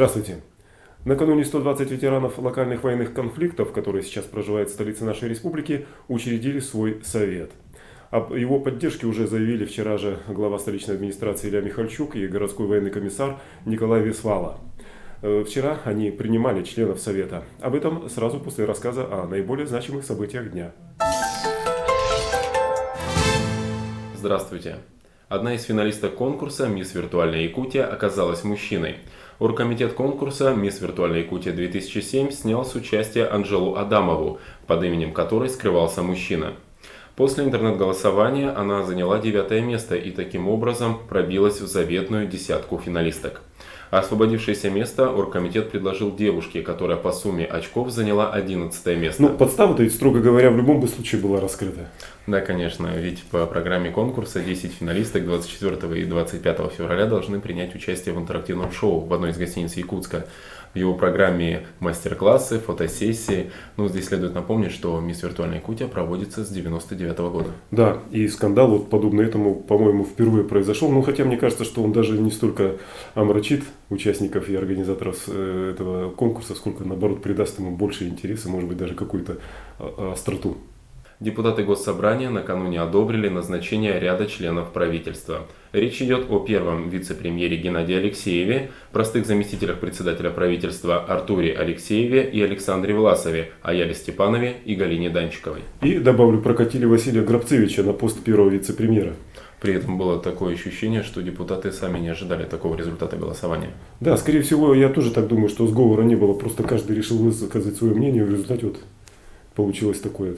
Здравствуйте. Накануне 120 ветеранов локальных военных конфликтов, которые сейчас проживают в столице нашей республики, учредили свой совет. Об его поддержке уже заявили вчера же глава столичной администрации Илья Михальчук и городской военный комиссар Николай Висвала. Вчера они принимали членов совета. Об этом сразу после рассказа о наиболее значимых событиях дня. Здравствуйте. Одна из финалисток конкурса «Мисс Виртуальная Якутия» оказалась мужчиной. Оргкомитет конкурса «Мисс Виртуальная Якутия-2007» снял с участия Анжелу Адамову, под именем которой скрывался мужчина. После интернет-голосования она заняла 9-е место и таким образом пробилась в заветную десятку финалисток. Освободившееся место оргкомитет предложил девушке, которая по сумме очков заняла 11-е место. Подстава-то ведь, строго говоря, в любом бы случае была раскрыта. Да, конечно, ведь по программе конкурса 10 финалисток 24 и 25 февраля должны принять участие в интерактивном шоу в одной из гостиниц Якутска. В его программе мастер-классы, фотосессии. Здесь следует напомнить, что «Мисс Виртуальная Якутия» проводится с 99 года. Да, и скандал подобный этому, по-моему, впервые произошел. Хотя мне кажется, что он даже не столько омрачит участников и организаторов этого конкурса, сколько, наоборот, придаст ему больше интереса, может быть, даже какую-то остроту. Депутаты Госсобрания накануне одобрили назначение ряда членов правительства. Речь идет о первом вице-премьере Геннадии Алексееве, простых заместителях председателя правительства Артуре Алексееве и Александре Власове, Аяле Степанове и Галине Данчиковой. И, добавлю, прокатили Василия Грабцевича на пост первого вице-премьера. При этом было такое ощущение, что депутаты сами не ожидали такого результата голосования. Да, скорее всего, я тоже так думаю, что сговора не было, просто каждый решил высказать свое мнение, и в результате получилось такое.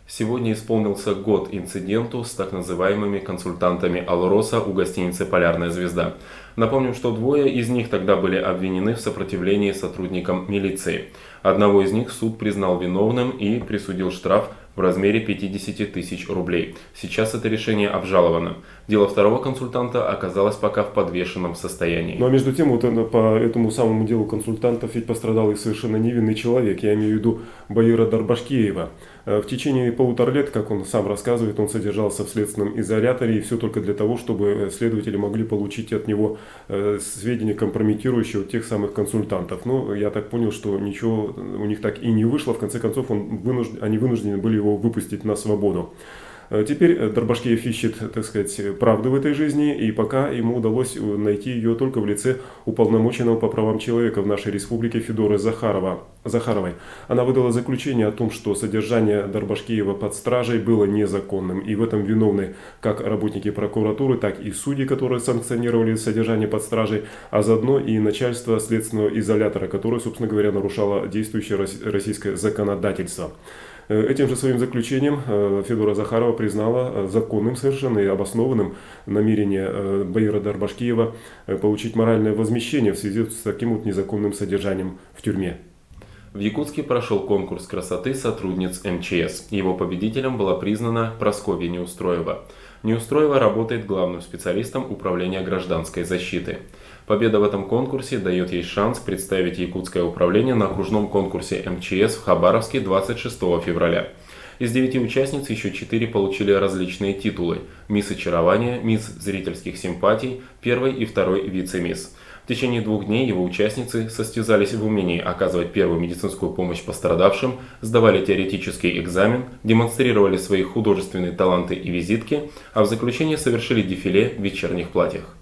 Сегодня исполнился год инциденту с так называемыми консультантами Алроса у гостиницы «Полярная звезда». Напомним, что двое из них тогда были обвинены в сопротивлении сотрудникам милиции. Одного из них суд признал виновным и присудил штраф в размере 50 тысяч рублей. Сейчас это решение обжаловано. Дело второго консультанта оказалось пока в подвешенном состоянии. А между тем, по этому самому делу консультантов ведь пострадал и совершенно невинный человек. Я имею в виду Баира Дарбашкеева. В течение 1,5 лет, как он сам рассказывает, он содержался в следственном изоляторе, и все только для того, чтобы следователи могли получить от него сведения, компрометирующие тех самых консультантов. Я так понял, что ничего у них так и не вышло. В конце концов, они вынуждены были его выпустить на свободу. Теперь Дарбашкеев ищет, так сказать, правды в этой жизни, и пока ему удалось найти ее только в лице уполномоченного по правам человека в нашей республике Федоры Захаровой. Она выдала заключение о том, что содержание Дарбашкеева под стражей было незаконным, и в этом виновны как работники прокуратуры, так и судьи, которые санкционировали содержание под стражей, а заодно и начальство следственного изолятора, которое, собственно говоря, нарушало действующее российское законодательство. Этим же своим заключением Федора Захарова признала законным совершенно и обоснованным намерение Баира Дарбашкеева получить моральное возмещение в связи с таким незаконным содержанием в тюрьме. В Якутске прошел конкурс красоты сотрудниц МЧС. Его победителем была признана Прасковья Неустроева. Неустроева работает главным специалистом управления гражданской защиты. Победа в этом конкурсе дает ей шанс представить якутское управление на окружном конкурсе МЧС в Хабаровске 26 февраля. Из 9 участниц еще 4 получили различные титулы: «Мисс Очарование», «Мисс Зрительских симпатий», «Первый» и «Второй вице-мисс». В течение 2 дней его участницы состязались в умении оказывать первую медицинскую помощь пострадавшим, сдавали теоретический экзамен, демонстрировали свои художественные таланты и визитки, а в заключение совершили дефиле в вечерних платьях.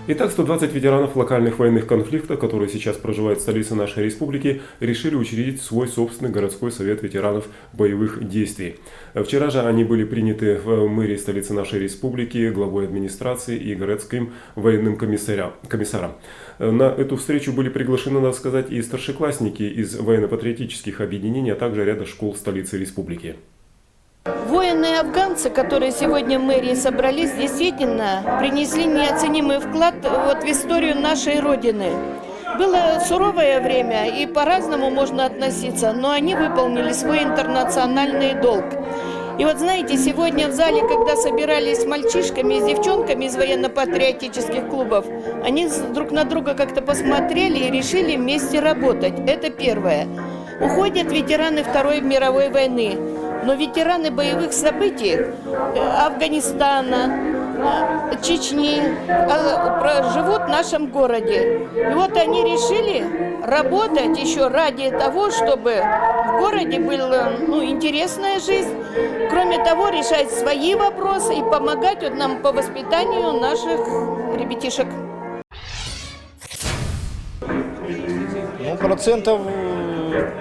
Итак, 120 ветеранов локальных военных конфликтов, которые сейчас проживают в столице нашей республики, решили учредить свой собственный городской совет ветеранов боевых действий. Вчера же они были приняты в мэрии столицы нашей республики, главой администрации и городским военным комиссаром. На эту встречу были приглашены, надо сказать, и старшеклассники из военно-патриотических объединений, а также ряда школ столицы республики. Воины афганцы, которые сегодня в мэрии собрались, действительно принесли неоценимый вклад в историю нашей Родины. Было суровое время, и по-разному можно относиться, но они выполнили свой интернациональный долг. И знаете, сегодня в зале, когда собирались с мальчишками и с девчонками из военно-патриотических клубов, они друг на друга как-то посмотрели и решили вместе работать. Это первое. Уходят ветераны Второй мировой войны. Но ветераны боевых событий Афганистана, Чечни живут в нашем городе. И вот они решили работать еще ради того, чтобы в городе была интересная жизнь. Кроме того, решать свои вопросы и помогать вот нам по воспитанию наших ребятишек. Процентов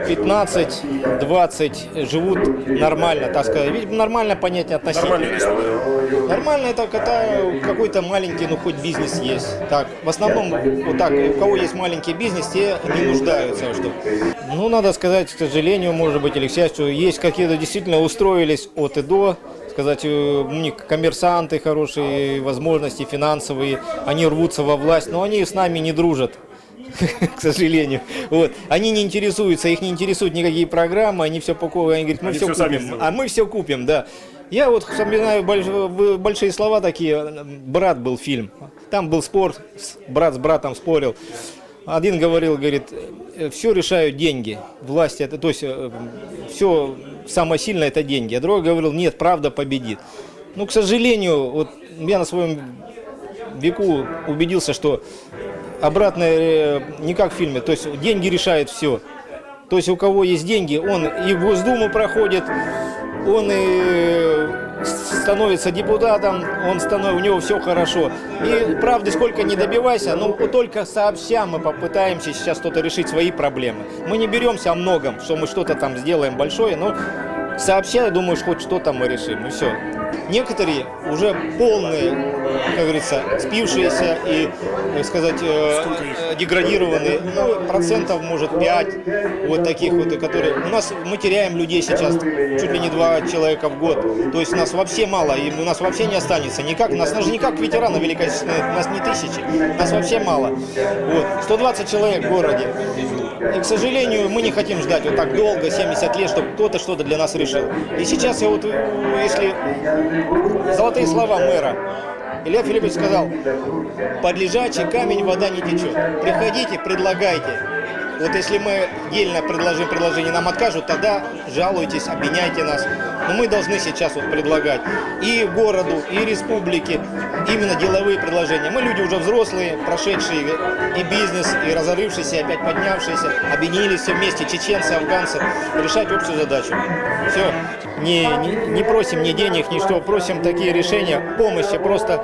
15-20 живут нормально, так сказать. Ведь нормально понятие относительно. Нормально это когда какой-то маленький, хоть бизнес есть. Так, в основном, вот так, у кого есть маленький бизнес, те не нуждаются. Что. Надо сказать, к сожалению, может быть, или к счастью, есть какие-то действительно устроились от и до. Сказать, у них коммерсанты хорошие, возможности финансовые, они рвутся во власть, но они с нами не дружат. К сожалению. Вот. Они не интересуются, их не интересуют никакие программы, они все покупают, они говорят, мы все купим. А мы все купим, да. Я вот вспоминаю большие слова такие, «Брат» был фильм, там был спор, брат с братом спорил. Один говорит, все решают деньги, власть, это, то есть все самое сильное это деньги. А другой говорил, нет, правда победит. К сожалению, вот я на своем веку убедился, что обратно не как в фильме, то есть деньги решают все. То есть у кого есть деньги, он и в Госдуму проходит, он и становится депутатом, у него все хорошо. И правда, сколько не добивайся, только сообща мы попытаемся сейчас что-то решить, свои проблемы. Мы не беремся о многом, что мы что-то там сделаем большое, но сообща, я думаю, хоть что-то мы решим, и все. Некоторые уже полные, как говорится, спившиеся и, так сказать, деградированные, процентов, может, 5, вот таких вот, которые... мы теряем людей сейчас чуть ли не 2 человека в год, то есть нас вообще мало, и у нас вообще не останется никак, нас же не как ветераны Великой Отечественной, нас не тысячи, нас вообще мало. Вот, 120 человек в городе. И, к сожалению, мы не хотим ждать вот так долго, 70 лет, чтобы кто-то что-то для нас решил. И сейчас я вот, если золотые слова мэра, Илья Филиппович сказал, под лежачий камень вода не течет. Приходите, предлагайте. Вот если мы дельно предложим предложение, нам откажут, тогда жалуйтесь, обвиняйте нас. Но мы должны сейчас вот предлагать и городу, и республике именно деловые предложения. Мы люди уже взрослые, прошедшие и бизнес, и разорывшиеся, и опять поднявшиеся, объединились все вместе, чеченцы, афганцы, решать общую задачу. Все. Не просим ни денег, ни что, просим такие решения, помощи, просто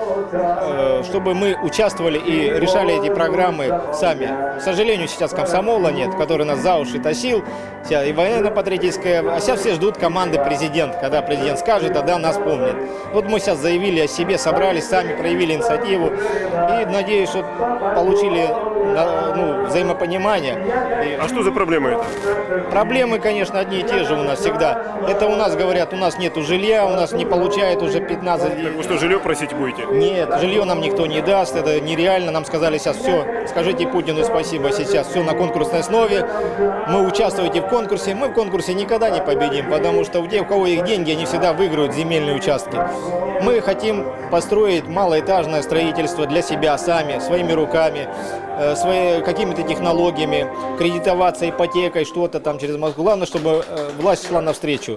чтобы мы участвовали и решали эти программы сами. К сожалению, сейчас комсомола нет, который нас за уши тащил, и военно-патриотическая, а сейчас все ждут команды президента. Когда президент скажет, тогда нас помнят. Вот мы сейчас заявили о себе, собрались, сами проявили инициативу и, надеюсь, что получили взаимопонимание. А что за проблемы это? Проблемы, конечно, одни и те же у нас всегда. Это у нас говорят, у нас нету жилья, у нас не получает уже 15 дней. Так вы что, жилье просить будете? Нет, жилье нам никто не даст, это нереально. Нам сказали сейчас все, скажите Путину спасибо сейчас, все на конкурсной основе. Мы участвуете в конкурсе, мы в конкурсе никогда не победим, потому что у тех, у кого есть деньги, они всегда выиграют земельные участки. Мы хотим построить малоэтажное строительство для себя сами, своими руками, какими-то технологиями, кредитоваться ипотекой, что-то там через Москву. Главное, чтобы власть шла навстречу.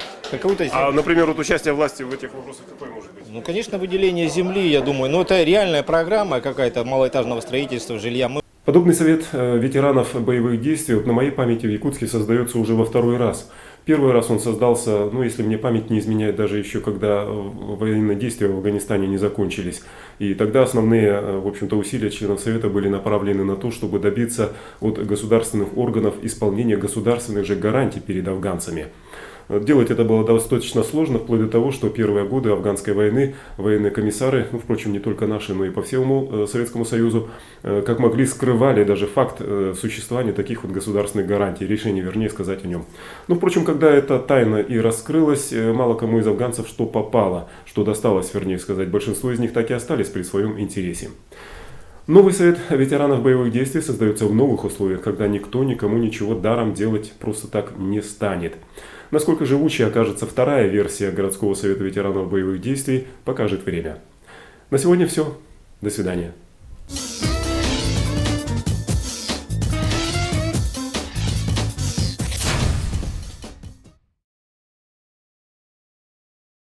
А, например, вот участие власти в этих вопросах какое может быть? Конечно, выделение земли, я думаю. Это реальная программа какая-то малоэтажного строительства, жилья. Подобный совет ветеранов боевых действий на моей памяти в Якутске создается уже во 2-й раз. Первый раз он создался, если мне память не изменяет, даже еще когда военные действия в Афганистане не закончились. И тогда основные, в общем-то, усилия членов Совета были направлены на то, чтобы добиться от государственных органов исполнения государственных же гарантий перед афганцами. Делать это было достаточно сложно, вплоть до того, что первые годы афганской войны военные комиссары, впрочем, не только наши, но и по всему Советскому Союзу, как могли, скрывали даже факт существования таких вот государственных гарантий, решение, вернее, сказать о нем. Впрочем, когда эта тайна и раскрылась, мало кому из афганцев что попало, что досталось, вернее сказать, большинство из них так и остались при своем интересе. Новый совет ветеранов боевых действий создается в новых условиях, когда никто никому ничего даром делать просто так не станет. Насколько живучей окажется 2-я версия городского совета ветеранов боевых действий, покажет время. На сегодня все. До свидания.